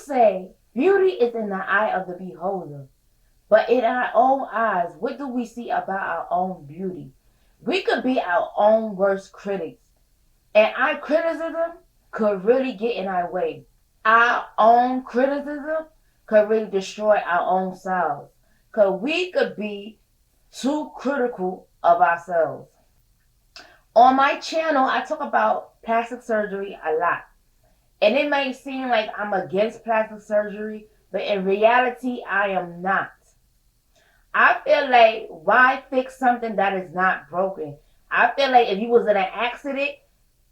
say beauty is in the eye of the beholder. But in our own eyes, what do we see about our own beauty? We could be our own worst critics. And our criticism could really get in our way. Our own criticism could really destroy our own selves. Because we could be too critical of ourselves. On my channel, I talk about plastic surgery a lot. And it may seem like I'm against plastic surgery, but in reality, I am not. I feel like, why fix something that is not broken? I feel like if you was in an accident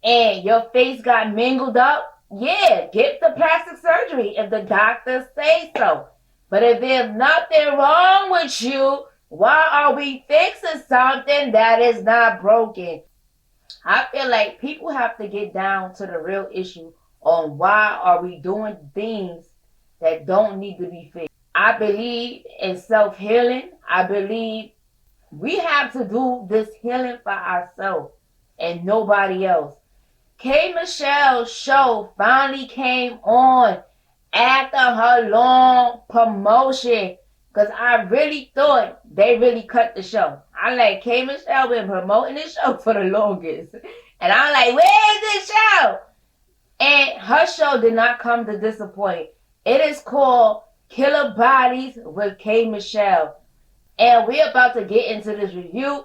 and your face got mangled up, yeah, get the plastic surgery if the doctors say so. But if there's nothing wrong with you, why are we fixing something that is not broken? I feel like people have to get down to the real issue on why are we doing things that don't need to be fixed. I believe in self-healing. I believe we have to do this healing for ourselves and nobody else. K.Michelle's show finally came on after her long promotion, because I really thought they really cut the show. I like K.Michelle been promoting this show for the longest. And I'm like, where's this show? And her show did not come to disappoint. It is called Killer Bodies with K.Michelle. And we're about to get into this review.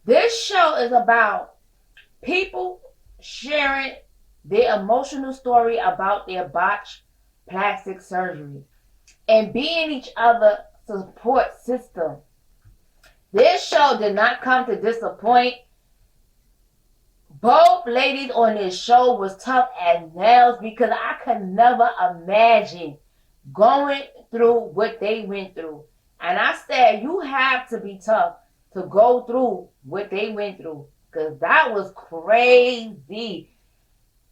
This show is about people sharing their emotional story about their botched plastic surgery and being each other's support system. This show did not come to disappoint. Both ladies on this show was tough as nails, because I could never imagine going through what they went through. And I said, you have to be tough to go through what they went through, because that was crazy.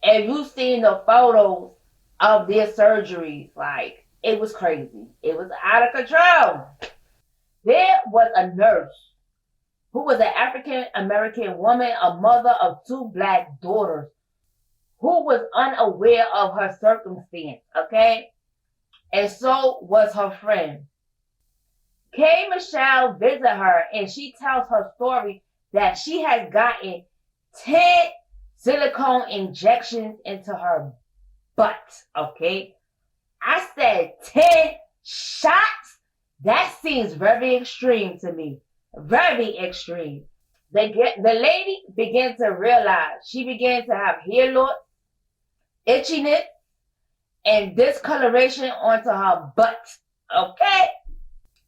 And you seen the photos of their surgeries, like, it was crazy. It was out of control. There was a nurse who was an African-American woman, a mother of 2 black daughters, who was unaware of her circumstance, okay? And so was her friend. K.Michelle visited her, and she tells her story that she has gotten 10 silicone injections into her butt, okay? I said 10 shots? That seems very extreme to me. Very extreme. The lady began to realize she began to have hair loss, itchiness, and discoloration onto her butt, okay?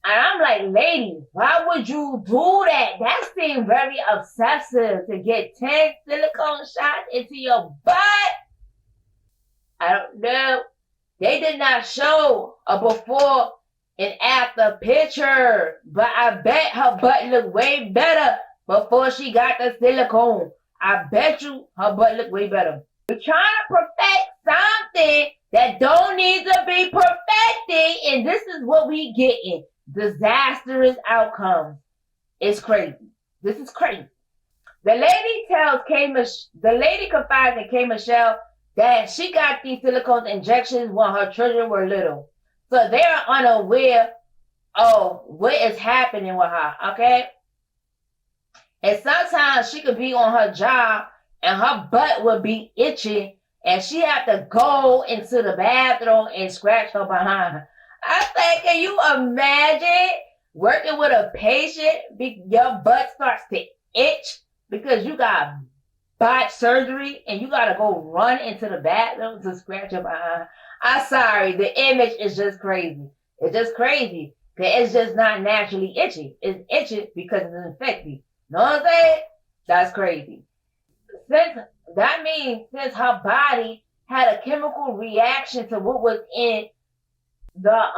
And I'm like, lady, why would you do that? That seemed very obsessive, to get 10 silicone shots into your butt. I don't know. They did not show a before and after picture, but I bet her butt looked way better before she got the silicone. I bet you her butt looked way better. We're trying to perfect something that don't need to be perfected, and this is what we getting. Disastrous outcomes. It's crazy. This is crazy. The lady confides in K.Michelle that she got these silicone injections when her children were little. So they're unaware of what is happening with her, okay? And sometimes she could be on her job and her butt would be itching and she had to go into the bathroom and scratch her behind. I said, can you imagine working with a patient, your butt starts to itch because you got botched surgery and you gotta go run into the bathroom to scratch your behind? I'm sorry, the image is just crazy. It's just crazy. Cause it's just not naturally itchy. It's itchy because it's infected. Know what I'm saying? That's crazy. That means since her body had a chemical reaction to what was in the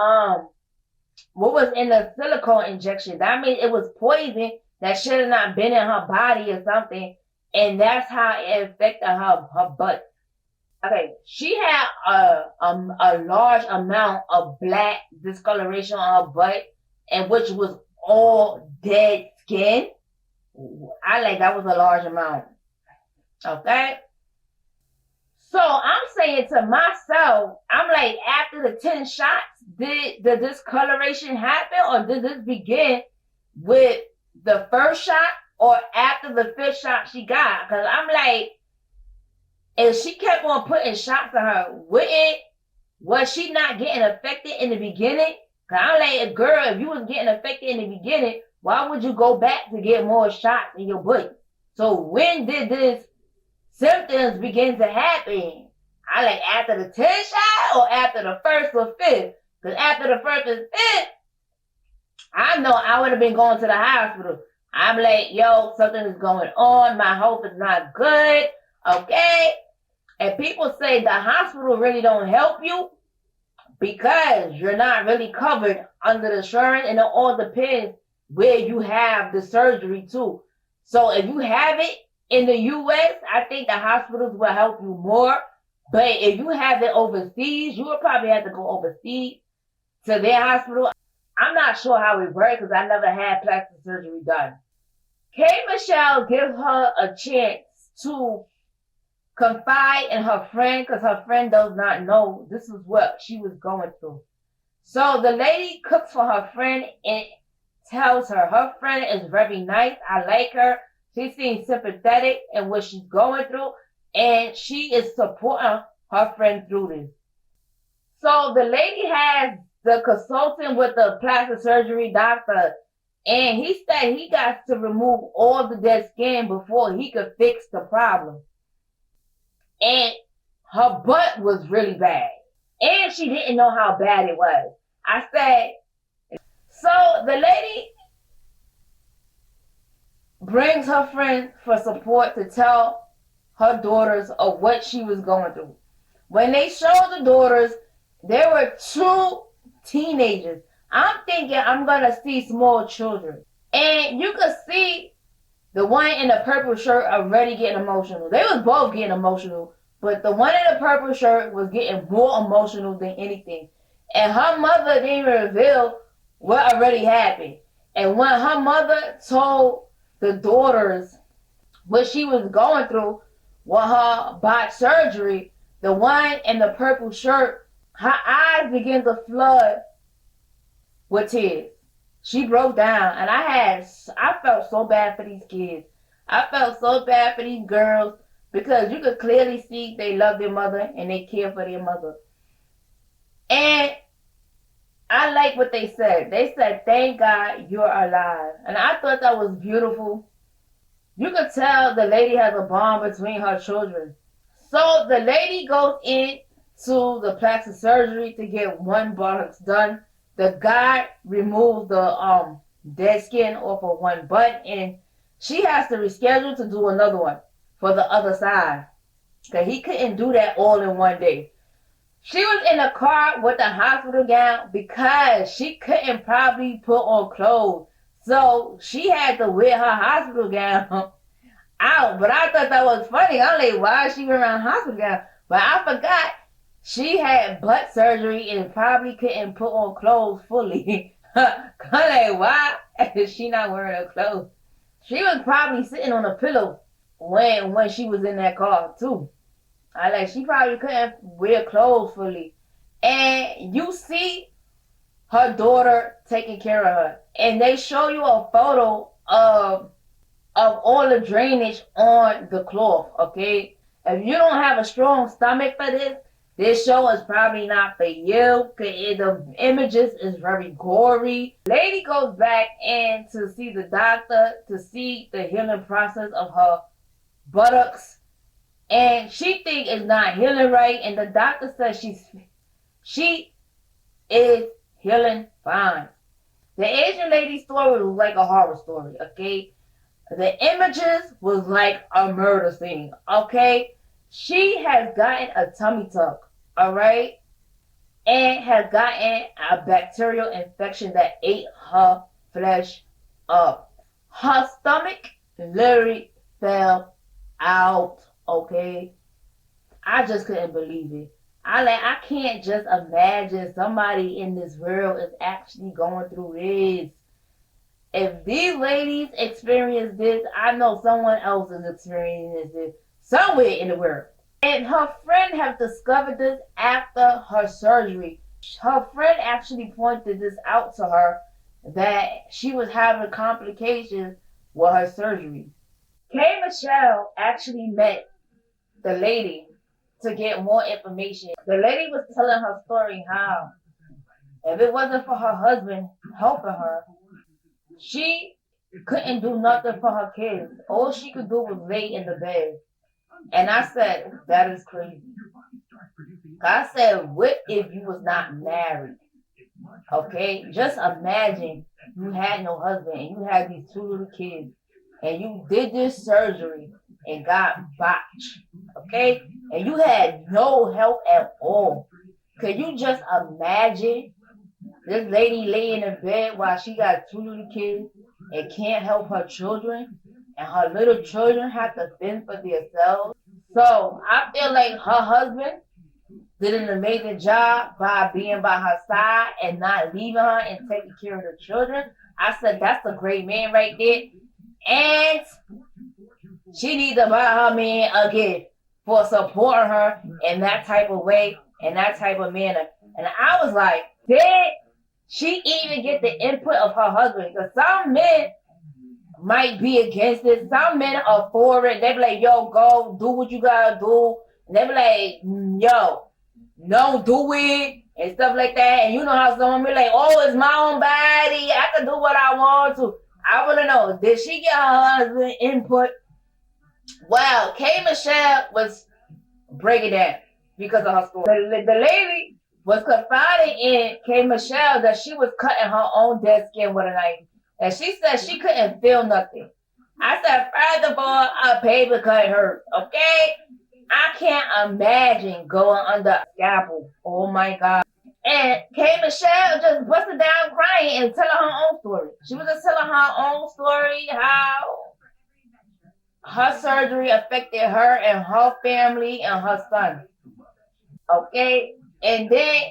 silicone injection, that means it was poison that should have not been in her body or something, and that's how it affected her butt. Okay, she had a large amount of black discoloration on her butt, and which was all dead skin. That was a large amount. Okay? So I'm saying to myself, I'm like, after the 10 shots, did the discoloration happen, or did this begin with the first shot or after the 5th shot she got? Because I'm like, if she kept on putting shots on her, was she not getting affected in the beginning? Because I'm like, girl, if you was getting affected in the beginning, why would you go back to get more shots in your butt? So when did this symptoms begin to happen? I like, after the 10th shot or after the 1st or 5th? Because after the 1st and 5th, I know I would have been going to the hospital. I'm like, yo, something is going on. My health is not good. Okay? And people say the hospital really don't help you because you're not really covered under the insurance, and it all depends where you have the surgery too. So if you have it in the US, I think the hospitals will help you more. But if you have it overseas, you would probably have to go overseas to their hospital. I'm not sure how it works because I never had plastic surgery done. K.Michelle gives her a chance to confide in her friend because her friend does not know this is what she was going through. So the lady cooks for her friend and tells her friend is very nice. I like her. She seems sympathetic in what she's going through, and she is supporting her friend through this. So the lady has the consultant with the plastic surgery doctor, and he said he got to remove all the dead skin before he could fix the problem. And her butt was really bad, and she didn't know how bad it was. I said, so the lady brings her friend for support to tell her daughters of what she was going through. When they showed the daughters, there were 2 teenagers. I'm thinking I'm going to see small children. And you could see the one in the purple shirt already getting emotional. They was both getting emotional, but the one in the purple shirt was getting more emotional than anything. And her mother didn't even reveal what already happened. And when her mother told the daughters what she was going through with her bytt surgery, the one in the purple shirt, her eyes began to flood with tears. She broke down, and I felt so bad for these kids. I felt so bad for these girls because you could clearly see they love their mother and they care for their mother. And I like what they said. They said, thank God you're alive. And I thought that was beautiful. You could tell the lady has a bond between her children. So the lady goes in to the plastic surgery to get one buttocks done. The guy removes the dead skin off of one butt, and she has to reschedule to do another one for the other side. Because he couldn't do that all in one day. She was in a car with a hospital gown because she couldn't probably put on clothes. So she had to wear her hospital gown out. But I thought that was funny. I'm like, why is she wearing a hospital gown? But I forgot she had butt surgery and probably couldn't put on clothes fully. I'm like, why is she not wearing her clothes? She was probably sitting on a pillow when she was in that car too. I like, she probably couldn't wear clothes fully. And you see her daughter taking care of her. And they show you a photo of all the drainage on the cloth, okay? If you don't have a strong stomach for this show is probably not for you. The images is very gory. Lady goes back in to see the doctor to see the healing process of her buttocks. And she think it's not healing right. And the doctor says she is healing fine. The Asian lady's story was like a horror story, okay? The images was like a murder scene, okay? She has gotten a tummy tuck, alright? And has gotten a bacterial infection that ate her flesh up. Her stomach literally fell out, okay? I just couldn't believe it. I can't just imagine somebody in this world is actually going through this. If these ladies experience this, I know someone else is experiencing this somewhere in the world. And her friend have discovered this after her surgery. Her friend actually pointed this out to her that she was having complications with her surgery. K.Michelle actually met the lady to get more information. The lady was telling her story how if it wasn't for her husband helping her, she couldn't do nothing for her kids. All she could do was lay in the bed. And I said, that is crazy. I said, what if you was not married? Okay, just imagine you had no husband and you had these two little kids and you did this surgery and got botched. Okay, and you had no help at all. Could you just imagine this lady laying in bed while she got two little kids and can't help her children, and her little children have to fend for themselves? So I feel like her husband did an amazing job by being by her side and not leaving her and taking care of the children. I said that's a great man right there. And she needs to buy her man a gift for supporting her in that type of way, in that type of manner. And I was like, did she even get the input of her husband? Because some men might be against it. Some men are for it. They be like, yo, go do what you gotta do. And they be like, yo, no, do it and stuff like that. And you know how someone be like, oh, it's my own body. I can do what I want to. I want to know, did she get her husband input? Well, K.Michelle was breaking down because of her story. The lady was confiding in K.Michelle that she was cutting her own dead skin with a knife. And she said she couldn't feel nothing. I said, first of all, a paper cut hurt, okay? I can't imagine going under a scalpel. Oh my God. And K.Michelle just busted down crying and telling her own story. She was just telling her own story, how her surgery affected her and her family and her son. Okay? And then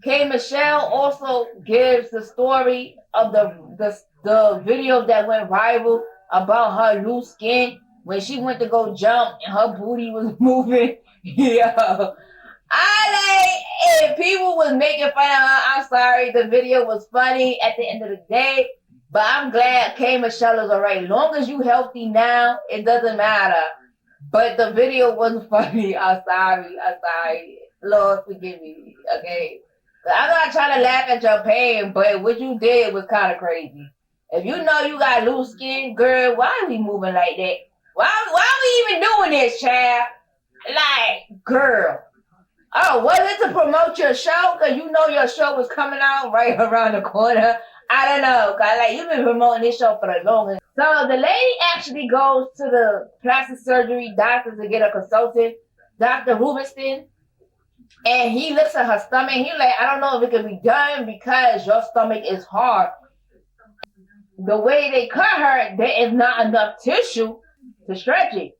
K.Michelle also gives the story of the video that went viral about her loose skin when she went to go jump and her booty was moving. Yo, if people was making fun of her, I'm sorry. The video was funny at the end of the day, but I'm glad K.Michelle is alright. Long as you healthy now, it doesn't matter. But the video wasn't funny. I'm sorry. Lord, forgive me. Okay. I'm not trying to laugh at your pain, but what you did was kind of crazy. If you know you got loose skin, girl, why are we moving like that? Why are we even doing this, child? Like, girl. Oh, was it to promote your show? Because you know your show was coming out right around the corner. I don't know. Because, like, you've been promoting this show for the longest. So, the lady actually goes to the plastic surgery doctor to get a consultant, Dr. Rubinstein. And he looks at her stomach. He's like, I don't know if it can be done because your stomach is hard. The way they cut her, there is not enough tissue to stretch it.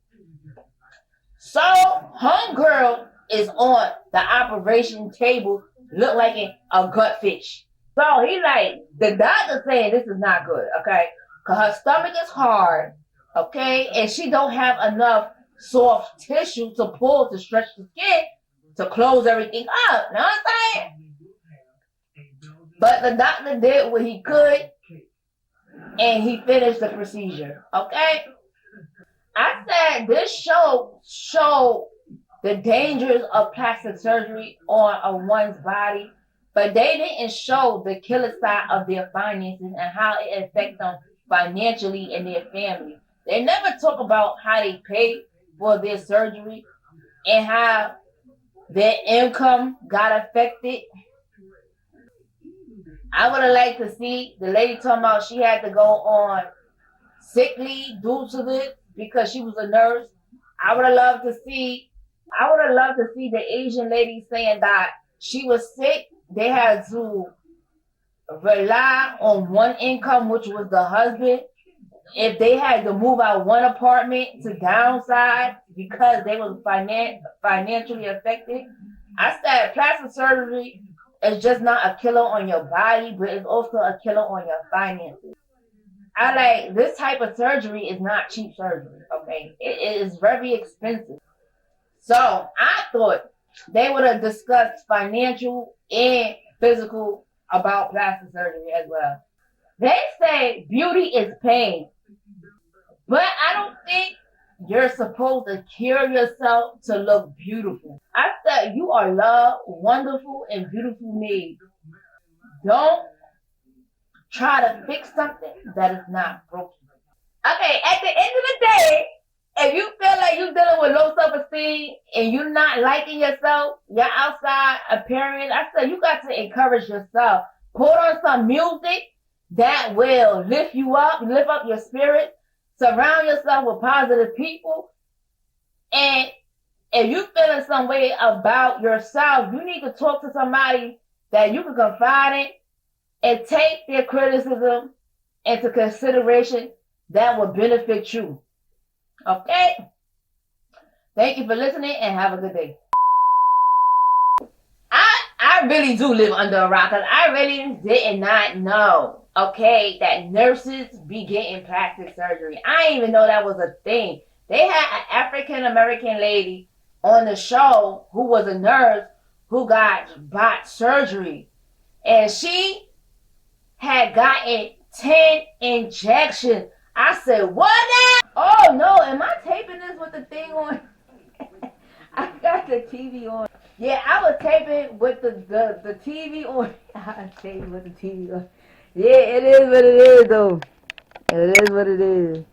So, homegirl is on the operation table, look like a gut fish. So he like, the doctor saying this is not good, okay? Because her stomach is hard, okay? And she don't have enough soft tissue to pull to stretch the skin to close everything up. You know what I'm saying? But the doctor did what he could and he finished the procedure, okay? I said this show showed the dangers of plastic surgery on one's body, but they didn't show the killer side of their finances and how it affects them financially and their family. They never talk about how they pay for their surgery and how their income got affected. I would have liked to see the lady talking about she had to go on sick leave due to this because she was a nurse. I would have loved to see the Asian lady saying that she was sick. They had to rely on one income, which was the husband. If they had to move out one apartment to downsize because they were financially affected. I said plastic surgery is just not a killer on your body, but it's also a killer on your finances. I like this type of surgery is not cheap surgery, okay? It is very expensive. So I thought they would have discussed financial and physical about plastic surgery as well. They say beauty is pain, but I don't think you're supposed to cure yourself to look beautiful. I said you are loved, wonderful, and beautiful made. Don't try to fix something that is not broken. Okay, at the end of the day, if you feel like you're dealing with low self-esteem and you're not liking yourself, your outside appearance, I said you got to encourage yourself. Put on some music that will lift you up, lift up your spirit. Surround yourself with positive people. And if you feeling some way about yourself, you need to talk to somebody that you can confide in and take their criticism into consideration that will benefit you. Okay? Thank you for listening and have a good day. I really do live under a rock because I really did not know, okay, that nurses be getting plastic surgery. I didn't even know that was a thing. They had an African American lady on the show who was a nurse who got bytt surgery. And she had gotten 10 injections. I said, what now? Oh no, am I taping this with the thing on? I got the TV on. Yeah, I was taping with the TV on. I taping with the TV on. Yeah, it is what it is though. It is what it is.